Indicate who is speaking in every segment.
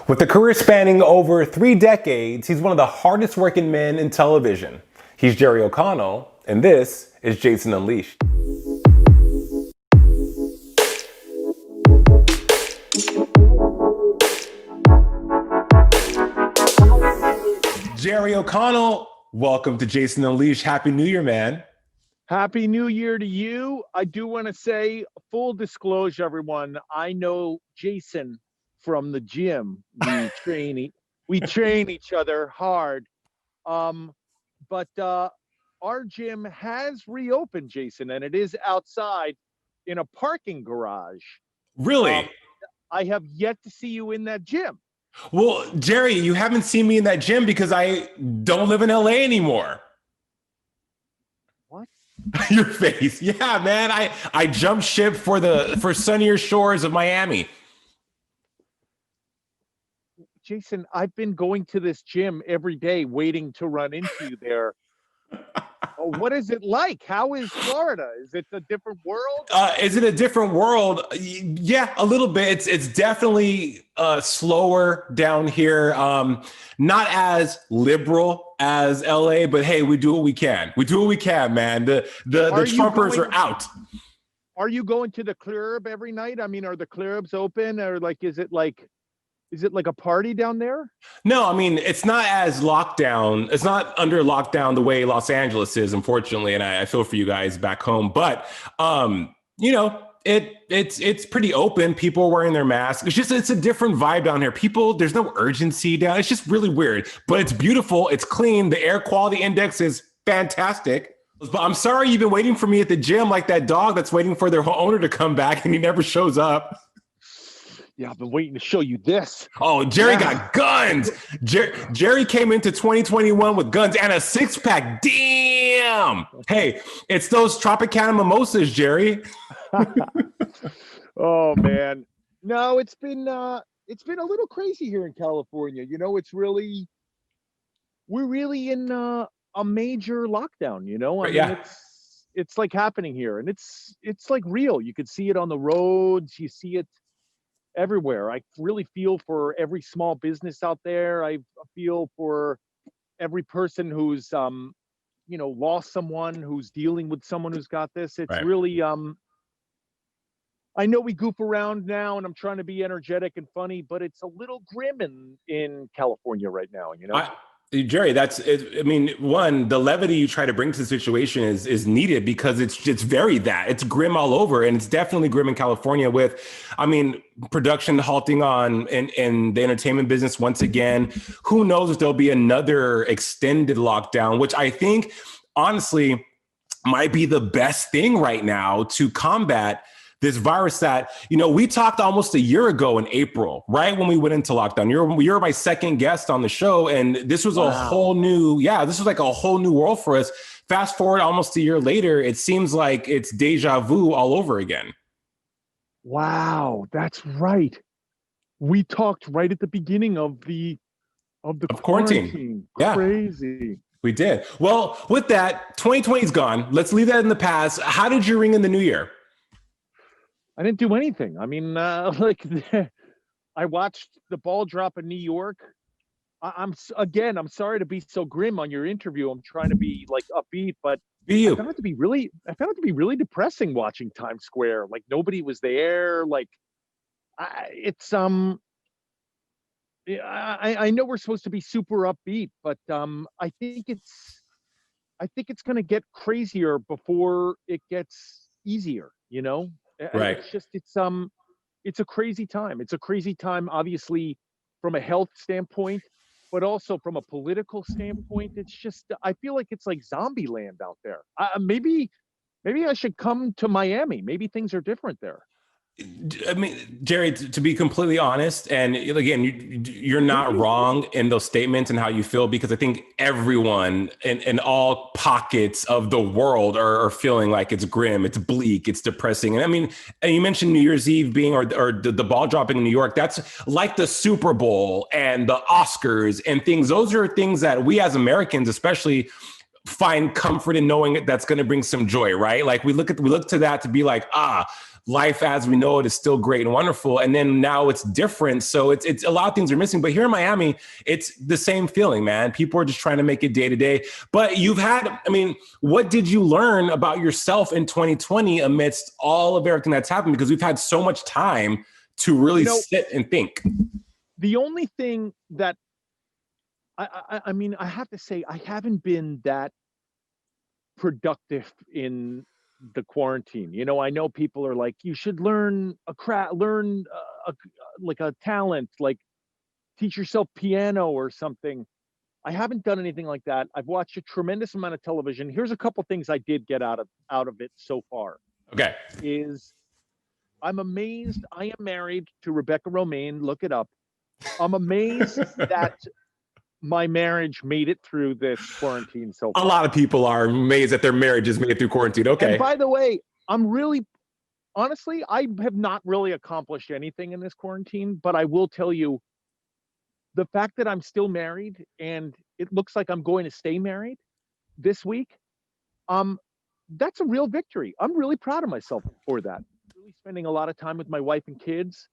Speaker 1: With a career spanning over 3 decades, he's one of the hardest working men in television. He's Jerry O'Connell, and this is Jason Unleashed. Jerry O'Connell, welcome to Jason Unleashed. Happy New Year, man.
Speaker 2: Happy New Year to you. I do want to say, full disclosure, everyone, I know Jason from the gym. We train each other hard. But our gym has reopened, Jason, and it is outside in a parking garage.
Speaker 1: Really?
Speaker 2: I have yet to see you in that gym.
Speaker 1: Well, Jerry, you haven't seen me in that gym because I don't live in LA anymore.
Speaker 2: What?
Speaker 1: Your face. Yeah, man. I jumped ship for sunnier shores of Miami.
Speaker 2: Jason, I've been going to this gym every day waiting to run into you there. What is it like? How is Florida? Is it a different world?
Speaker 1: Is it a different world? Yeah, a little bit. It's definitely slower down here. Not as liberal as LA, but hey, we do what we can. We do what we can, man. The Trumpers are out.
Speaker 2: Are you going to the club every night? I mean, are the clubs open, or is it like a party down there? No,
Speaker 1: I mean, it's not as lockdown. It's not under lockdown the way Los Angeles is, unfortunately. And I feel for you guys back home. But, it's pretty open. People are wearing their masks. It's a different vibe down here. There's no urgency down. It's just really weird. But it's beautiful. It's clean. The air quality index is fantastic. But I'm sorry you've been waiting for me at the gym like that dog that's waiting for their owner to come back and he never shows up.
Speaker 2: Yeah, I've been waiting to show you this.
Speaker 1: Oh, Jerry got guns. Jerry came into 2021 with guns and a six-pack. Damn. Hey, it's those Tropicana mimosas, Jerry.
Speaker 2: Oh, man. No, it's been a little crazy here in California. You know, we're really in a major lockdown, you know? I mean, it's like happening here, and it's like real. You can see it on the roads. You see it everywhere. I really feel for every small business out there. I feel for every person who's lost someone, who's dealing with someone who's got this. It's really I know we goof around now and I'm trying to be energetic and funny, but it's a little grim in California right now, you know.
Speaker 1: Jerry, that's it. I mean, one, the levity you try to bring to the situation is needed because it's very it's grim all over, and it's definitely grim in California with, I mean, production halting on in the entertainment business once again. Who knows if there'll be another extended lockdown, which I think honestly might be the best thing right now to combat this virus that, we talked almost a year ago in April, right when we went into lockdown. You're my second guest on the show, and this was a whole new, this was like a whole new world for us. Fast forward almost a year later, it seems like it's deja vu all over again.
Speaker 2: Wow, that's right. We talked right at the beginning of the quarantine.
Speaker 1: Yeah.
Speaker 2: Crazy.
Speaker 1: We did. Well, with that, 2020 is gone. Let's leave that in the past. How did you ring in the new year?
Speaker 2: I didn't do anything. I mean, I watched the ball drop in New York. I'm sorry to be so grim on your interview. I'm trying to be like upbeat, but I found it to be really depressing watching Times Square. Like nobody was there. Like I know we're supposed to be super upbeat, but I think it's going to get crazier before it gets easier, you know?
Speaker 1: Right.
Speaker 2: It's a crazy time. It's a crazy time, obviously, from a health standpoint, but also from a political standpoint. It's just, I feel like it's like zombie land out there. Maybe I should come to Miami. Maybe things are different there.
Speaker 1: I mean, Jerry, to be completely honest, and again, you're not wrong in those statements and how you feel, because I think everyone in all pockets of the world are feeling like it's grim, it's bleak, it's depressing. And I mean, and you mentioned New Year's Eve being, or the ball dropping in New York. That's like the Super Bowl and the Oscars and things. Those are things that we as Americans, especially find comfort in knowing that's going to bring some joy, right? Like we look to that to be like, life as we know it is still great and wonderful. And then now it's different. So it's a lot of things are missing, but here in Miami, it's the same feeling, man. People are just trying to make it day to day. But what did you learn about yourself in 2020 amidst all of everything that's happened? Because we've had so much time to really sit and think.
Speaker 2: The only thing that I mean, I have to say, I haven't been that productive in the quarantine. I know people are like, you should learn like a talent, like teach yourself piano or something. I haven't done anything like that. I've watched a tremendous amount of television. Here's a couple things I did get out of it so far.
Speaker 1: Okay.
Speaker 2: I'm amazed. I am married to Rebecca Romaine. Look it up. I'm amazed that my marriage made it through this quarantine so far.
Speaker 1: A lot of people are amazed that their marriages made it through quarantine. Okay.
Speaker 2: And by the way, honestly, I have not really accomplished anything in this quarantine, but I will tell you, the fact that I'm still married and it looks like I'm going to stay married this week, that's a real victory. I'm really proud of myself for that. Really spending a lot of time with my wife and kids,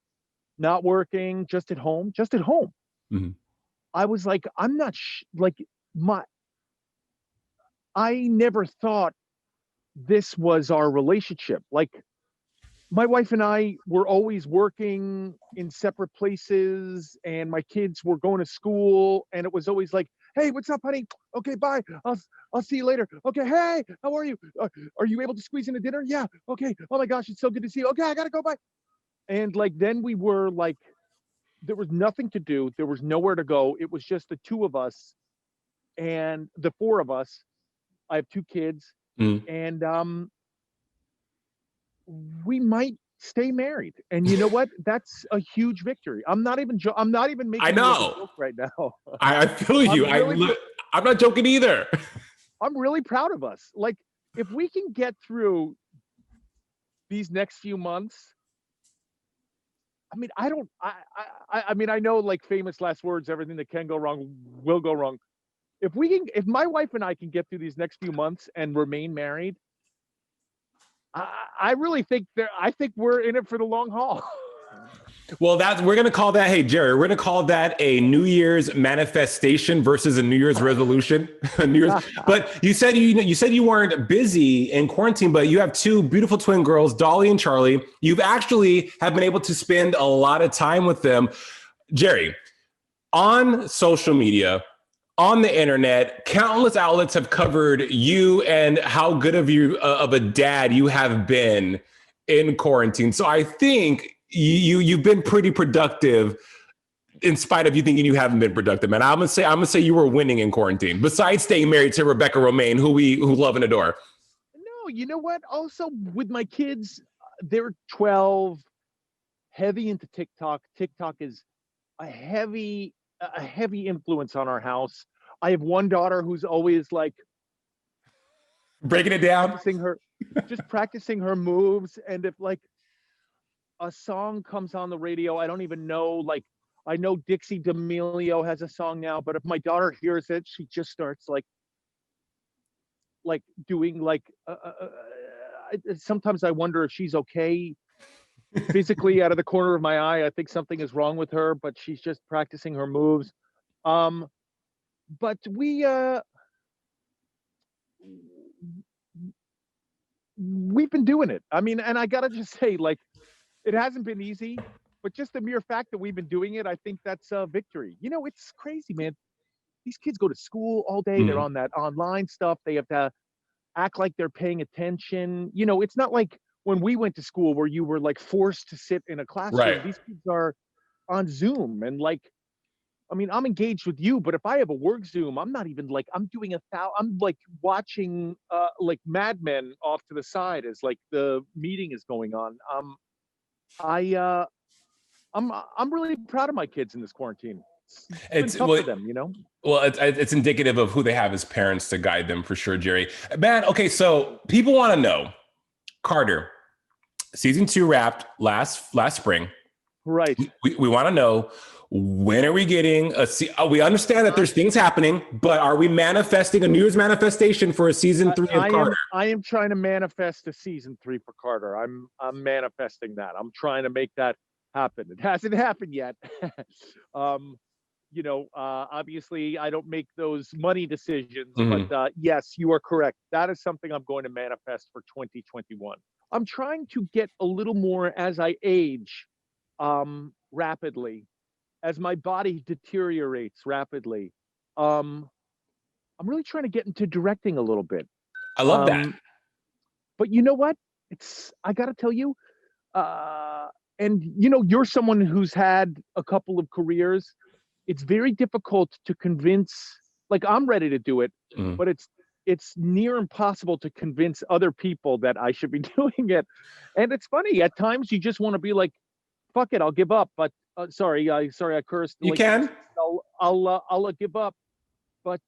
Speaker 2: not working, just at home. Mm-hmm. I was like, I never thought this was our relationship. Like, my wife and I were always working in separate places, and my kids were going to school, and it was always like, hey, what's up, honey? Okay, bye. I'll see you later. Okay, hey, how are you? Are you able to squeeze in a dinner? Yeah. Okay. Oh my gosh, it's so good to see you. Okay, I gotta go. Bye. And like, then we were like, there was nothing to do. There was nowhere to go. It was just the two of us and the four of us. I have two kids, and we might stay married. And you know what? That's a huge victory. I'm not even making a joke right now.
Speaker 1: I feel you. I'm not joking either.
Speaker 2: I'm really proud of us. Like, if we can get through these next few months, I mean, I know, like, famous last words, everything that can go wrong will go wrong. If my wife and I can get through these next few months and remain married, I really think we're in it for the long haul.
Speaker 1: Well, we're going to call that, hey, Jerry, we're going to call that a New Year's manifestation versus a New Year's resolution. But you said you weren't busy in quarantine, but you have two beautiful twin girls, Dolly and Charlie. You've actually have been able to spend a lot of time with them. Jerry, on social media, on the internet, countless outlets have covered you and how good of a dad you have been in quarantine. So I think you've been pretty productive in spite of you thinking you haven't been productive, man. I'm gonna say you were winning in quarantine, besides staying married to Rebecca Romaine, who love and adore.
Speaker 2: No, you know what? Also, with my kids, they're 12, heavy into TikTok. TikTok is a heavy influence on our house. I have one daughter who's always like
Speaker 1: breaking it down,
Speaker 2: practicing her moves. And if like a song comes on the radio, I don't even know, like, I know Dixie D'Amelio has a song now, but if my daughter hears it, she just starts like doing like, sometimes I wonder if she's okay physically out of the corner of my eye. I think something is wrong with her, but she's just practicing her moves. But we've been doing it. I mean, and I gotta just say, like, it hasn't been easy, but just the mere fact that we've been doing it, I think that's a victory. It's crazy, man. These kids go to school all day. They're on that online stuff. They have to act like they're paying attention. It's not like when we went to school where you were like forced to sit in a classroom. Right. These kids are on Zoom, and like, I mean, I'm engaged with you, but if I have a work Zoom, I'm not even like, I'm like watching like Mad Men off to the side as like the meeting is going on. I'm really proud of my kids in this quarantine. It's tough for them,
Speaker 1: Well, it's indicative of who they have as parents to guide them, for sure, Jerry. Man, okay, so people want to know, Carter, season 2 wrapped last spring.
Speaker 2: Right.
Speaker 1: We want to know, When are we getting we understand that there's things happening, but are we manifesting a New Year's manifestation for a season 3 of Carter?
Speaker 2: I am trying to manifest a season 3 for Carter. I'm manifesting that. I'm trying to make that happen. It hasn't happened yet. Obviously I don't make those money decisions, but yes, you are correct. That is something I'm going to manifest for 2021. I'm trying to get a little more as I age rapidly, as my body deteriorates rapidly. I'm really trying to get into directing a little bit.
Speaker 1: I love that.
Speaker 2: But you know what? I got to tell you, and you're someone who's had a couple of careers. It's very difficult to convince, like I'm ready to do it, but it's near impossible to convince other people that I should be doing it. And it's funny, at times you just want to be like, fuck it, I'll give up. But sorry, I cursed.
Speaker 1: You can.
Speaker 2: I'll give up. But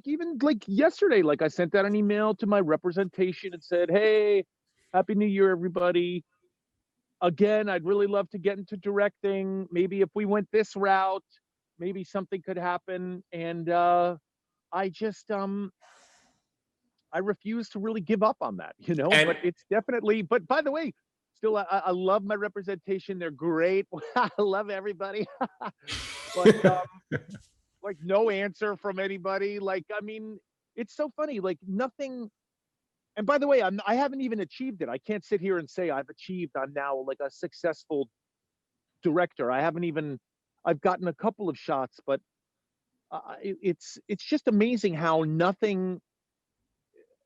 Speaker 2: even yesterday, I sent out an email to my representation and said, hey, Happy New Year, everybody. Again, I'd really love to get into directing. Maybe if we went this route, maybe something could happen. And I just I refuse to really give up on that, but it's definitely, but by the way, still, I love my representation. They're great. I love everybody. But no answer from anybody. It's so funny. Nothing. And by the way, I haven't even achieved it. I can't sit here and say I've achieved. I'm now a successful director. I've gotten a couple of shots, but it's just amazing how nothing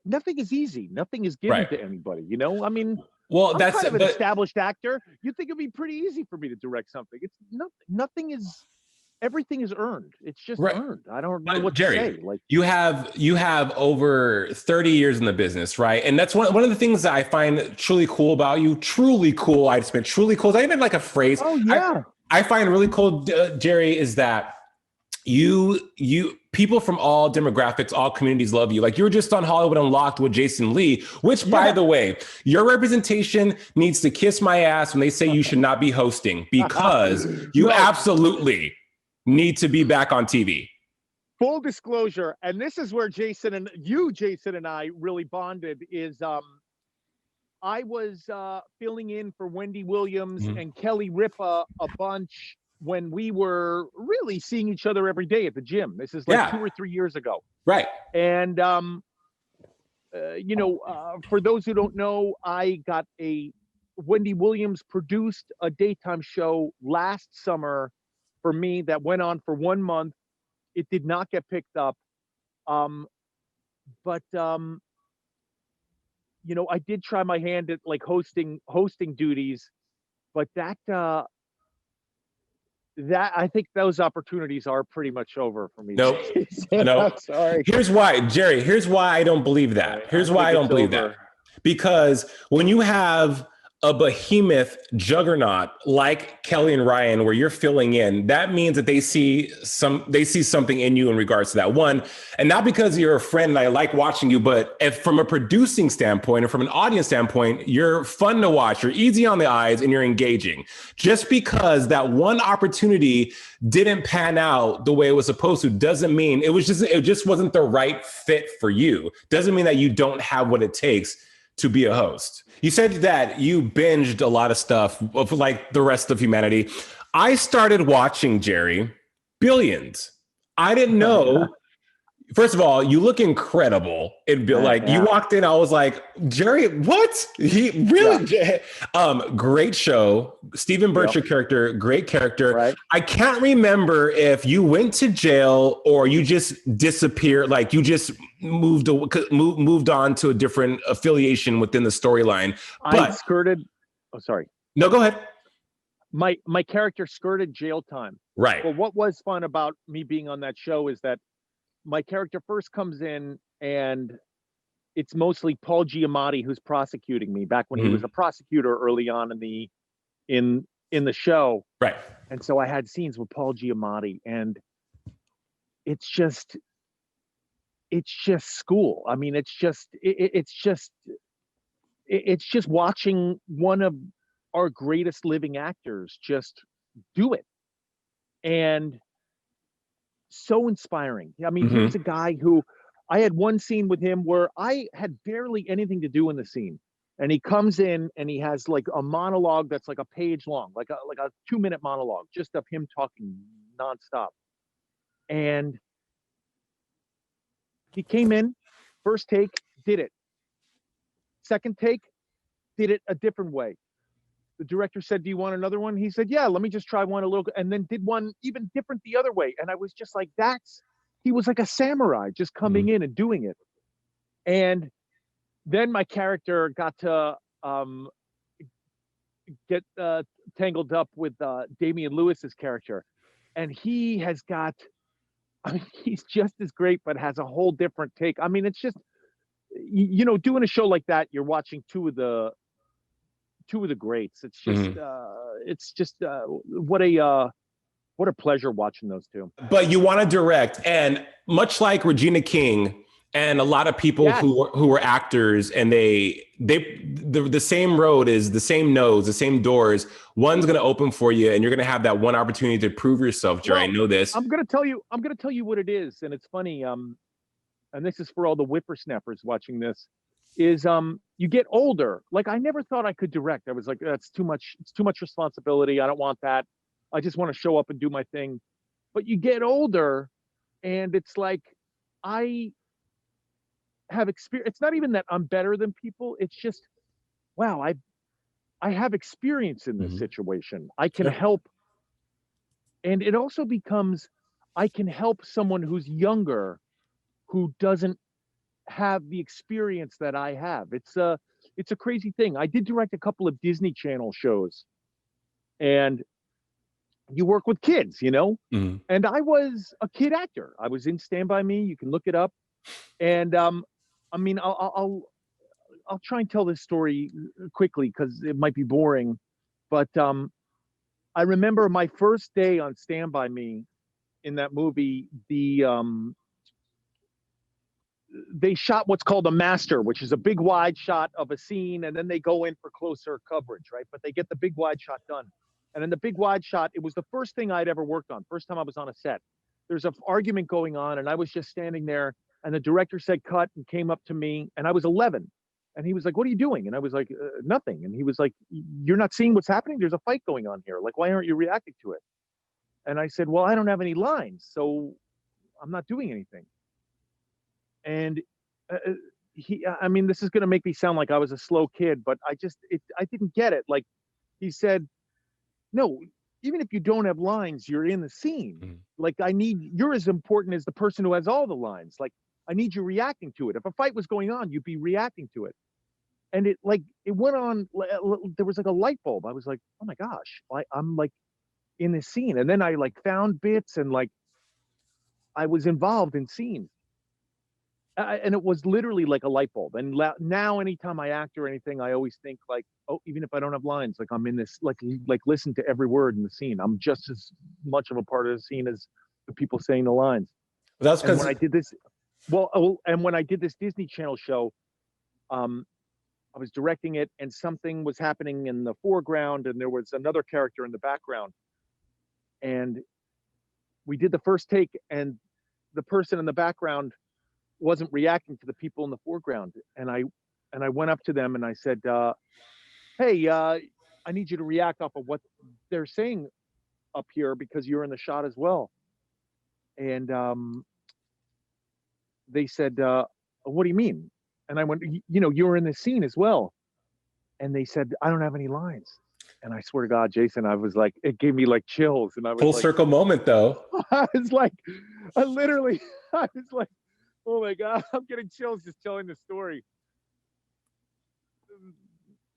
Speaker 2: is easy. Nothing is given to anybody. Well, I'm kind of an established actor. You'd think it'd be pretty easy for me to direct something. It's nothing is. Everything is earned. It's just earned. I don't know what
Speaker 1: Jerry,
Speaker 2: to say.
Speaker 1: You have over 30 years in the business, right? And that's one of the things that I find truly cool about you. Truly cool. I spent truly cool. Is that even a phrase?
Speaker 2: Oh yeah.
Speaker 1: I find really cool, Jerry, is that you people from all demographics, all communities love you. You were just on Hollywood Unlocked with Jason Lee, which by the way, your representation needs to kiss my ass when they say you should not be hosting, because you absolutely need to be back on TV.
Speaker 2: Full disclosure, and this is where Jason and I really bonded, is I was filling in for Wendy Williams and Kelly Ripa a bunch when we were really seeing each other every day at the gym. This is 2 or 3 years ago.
Speaker 1: Right.
Speaker 2: And, for those who don't know, I got Wendy Williams produced a daytime show last summer for me that went on for 1 month. It did not get picked up. But I did try my hand at hosting duties, but that I think those opportunities are pretty much over for me.
Speaker 1: Nope. No.
Speaker 2: Sorry.
Speaker 1: Here's why, Jerry. Here's why I don't believe that. Here's why I don't believe that. Because when you have a behemoth juggernaut like Kelly and Ryan, where you're filling in, that means that they see something in you in regards to that one. And not because you're a friend and I like watching you, but from a producing standpoint and from an audience standpoint, you're fun to watch. You're easy on the eyes and you're engaging. Just because that one opportunity didn't pan out the way it was supposed to doesn't mean it just wasn't the right fit for you. Doesn't mean that you don't have what it takes to be a host. You said that you binged a lot of stuff of the rest of humanity. I started watching, Jerry, Billions. I didn't know. First of all, you look incredible. You walked in, I was like, Jerry, what? He really? Yeah. Great show. Stephen Birch, your character, great character.
Speaker 2: Right.
Speaker 1: I can't remember if you went to jail or you just disappeared, you just moved on to a different affiliation within the storyline.
Speaker 2: I skirted. Oh, sorry.
Speaker 1: No, go ahead.
Speaker 2: My character skirted jail time.
Speaker 1: Right.
Speaker 2: Well, what was fun about me being on that show is that my character first comes in and it's mostly Paul Giamatti who's prosecuting me, back when he was a prosecutor early on in the show.
Speaker 1: Right.
Speaker 2: And so I had scenes with Paul Giamatti, and it's just school. I mean, it's just watching one of our greatest living actors just do it. And so inspiring. I mean, he was a guy who, I had one scene with him where I had barely anything to do in the scene. And he comes in and he has like a monologue that's like a page long, like a 2-minute monologue, just of him talking nonstop. And he came in, first take, did it. Second take, did it a different way. The director said, "Do you want another one?" He said, "Yeah, let me just try one a little," and then did one even different the other way. And I was just like, he was like a samurai just coming in and doing it. And then my character got to get tangled up with Damian Lewis's character. And he has got, I mean, he's just as great, but has a whole different take. I mean, it's just, doing a show like that, you're watching two of the greats. It's just what a pleasure watching those two.
Speaker 1: But you want to direct, and much like Regina King and a lot of people who were actors, and the same road is the same nose, the same doors. One's going to open for you, and you're going to have that one opportunity to prove yourself, Jerry.
Speaker 2: Well,
Speaker 1: I know this.
Speaker 2: I'm going to tell you what it is, and it's funny. And this is for all the whippersnappers watching this. Is you get older. Like, I never thought I could direct. I was like, that's too much. It's too much responsibility. I don't want that. I just want to show up and do my thing. But you get older, and it's like, I have experience. It's not even that I'm better than people. It's just, wow, I have experience in this situation. I can help. And it also becomes, I can help someone who's younger, who doesn't have the experience that I have. It's a crazy thing. I did direct a couple of Disney Channel shows, and you work with kids, and I was a kid actor. I was in Stand By Me. You can look it up. And I mean, I'll try and tell this story quickly because it might be boring, but I remember my first day on Stand By Me in that movie. They shot what's called a master, which is a big wide shot of a scene, and then they go in for closer coverage, right? But they get the big wide shot done. And in the big wide shot, it was the first thing I'd ever worked on. First time I was on a set. There's an argument going on, and I was just standing there, and the director said cut and came up to me, and I was 11. And he was like, "What are you doing?" And I was like, "Nothing." And he was like, "You're not seeing what's happening? There's a fight going on here. Like, why aren't you reacting to it?" And I said, "Well, I don't have any lines, so I'm not doing anything." And I mean, this is going to make me sound like I was a slow kid, but I didn't get it. Like, he said, "No, even if you don't have lines, you're in the scene. Like, you're as important as the person who has all the lines. Like, I need you reacting to it. If a fight was going on, you'd be reacting to it." And it went on. There was like a light bulb. I was like, "Oh my gosh, I'm like in this scene." And then I like found bits, and like I was involved in scenes. And it was literally like a light bulb. And now, anytime I act or anything, I always think like, oh, even if I don't have lines, like I'm in this, like listen to every word in the scene. I'm just as much of a part of the scene as the people saying the lines.
Speaker 1: That's because
Speaker 2: when I did this, and when I did this Disney Channel show, I was directing it, and something was happening in the foreground, and there was another character in the background. And we did the first take, and the person in the background wasn't reacting to the people in the foreground. And I went up to them and I said, "Hey, I need you to react off of what they're saying up here, because you're in the shot as well." And they said, "What do you mean?" And I went, "You're in the scene as well." And they said, "I don't have any lines." And I swear to God, Jason, I was like, it gave me like chills. And I was
Speaker 1: full
Speaker 2: like,
Speaker 1: circle moment though.
Speaker 2: I was like, I was like, oh my God, I'm getting chills just telling the story.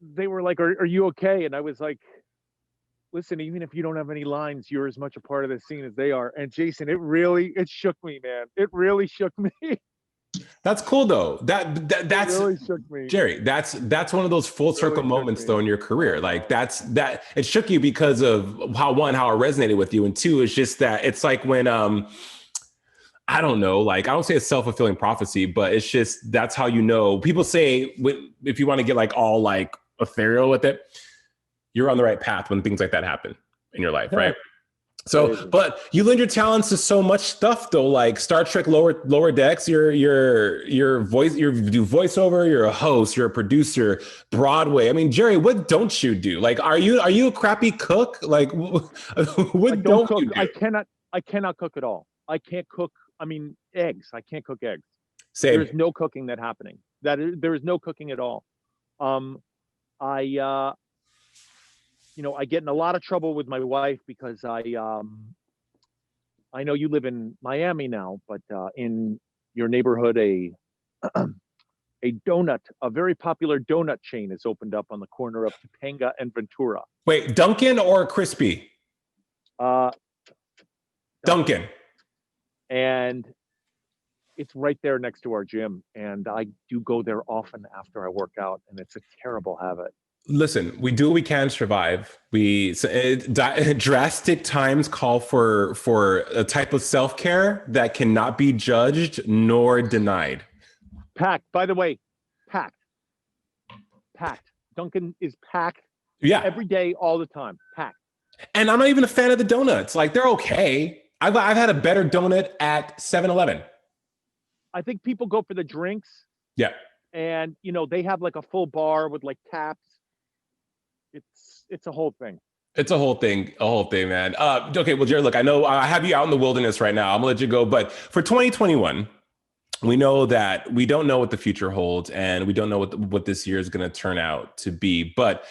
Speaker 2: They were like, are you okay? And I was like, listen, even if you don't have any lines, you're as much a part of the scene as they are. And Jason, it shook me, man. It really shook me.
Speaker 1: That's cool though. That's
Speaker 2: it really shook me.
Speaker 1: Jerry. That's one of those full circle moments though in your career. Like that it shook you because of how it resonated with you, and two, it's just that it's like when I don't know, like I don't say it's self-fulfilling prophecy, but it's just that's how people say if you want to get like all like ethereal with it. you're on the right path when things like that happen in your life, right? So, but you lend your talents to so much stuff though, like Star Trek Lower Decks, your voice, you do voiceover, you're a host, you're a producer, Broadway. I mean, Jerry, what don't you do? Like, are you a crappy cook? Like, what don't you do?
Speaker 2: I cannot cook at all. I can't cook. I mean, eggs. I can't cook eggs.
Speaker 1: Same.
Speaker 2: There's no cooking happening. There is no cooking at all. I I get in a lot of trouble with my wife because I know you live in Miami now, but in your neighborhood, a very popular donut chain has opened up on the corner of Topanga and Ventura.
Speaker 1: Wait, Dunkin' or Crispy? Dunkin'.
Speaker 2: And it's right there next to our gym. And I do go there often after I work out, and it's a terrible habit.
Speaker 1: Listen, we do what we can to survive. Drastic times call for a type of self-care that cannot be judged nor denied.
Speaker 2: Packed, by the way, packed. Dunkin' is packed.
Speaker 1: Yeah.
Speaker 2: Every day, all the time, packed.
Speaker 1: And I'm not even a fan of the donuts. Like, they're okay. I've had a better donut at 7-Eleven.
Speaker 2: I think people go for the drinks.
Speaker 1: Yeah.
Speaker 2: And, they have like a full bar with like taps. It's a whole thing.
Speaker 1: It's a whole thing, man. Okay, well, Jared, look, I know I have you out in the wilderness right now. I'm gonna let you go. But for 2021, we know that we don't know what the future holds, and we don't know what this year is going to turn out to be. But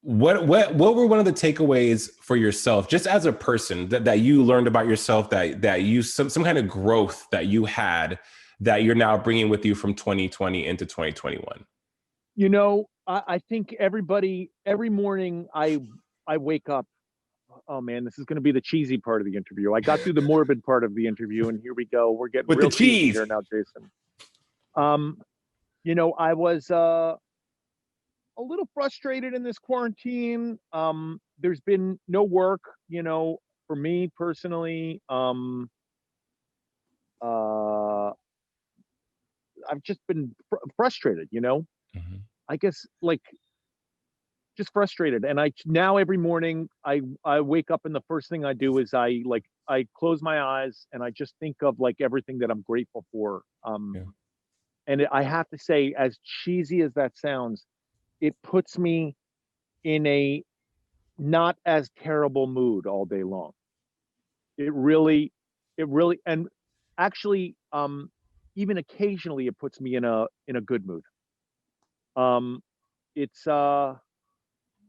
Speaker 1: what were one of the takeaways for yourself, just as a person, that you learned about yourself, that you some kind of growth that you had that you're now bringing with you from 2020 into 2021?
Speaker 2: I think every morning I wake up. Oh man, this is going to be the cheesy part of the interview. I got through the morbid part of the interview, and here we go. We're getting
Speaker 1: with
Speaker 2: real
Speaker 1: the cheese
Speaker 2: here now, Jason. I was a little frustrated in this quarantine. There's been no work, for me personally. I've just been frustrated,
Speaker 1: Mm-hmm.
Speaker 2: I guess, like, just frustrated. And now every morning I wake up, and the first thing I do is I close my eyes and I just think of like everything that I'm grateful for. And I have to say, as cheesy as that sounds, it puts me in a not as terrible mood all day long. It really, and actually, even occasionally it puts me in a good mood.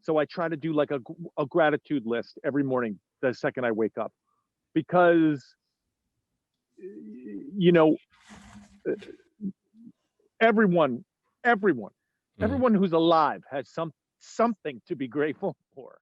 Speaker 2: So I try to do like a gratitude list every morning the second I wake up, because everyone who's alive has something to be grateful for.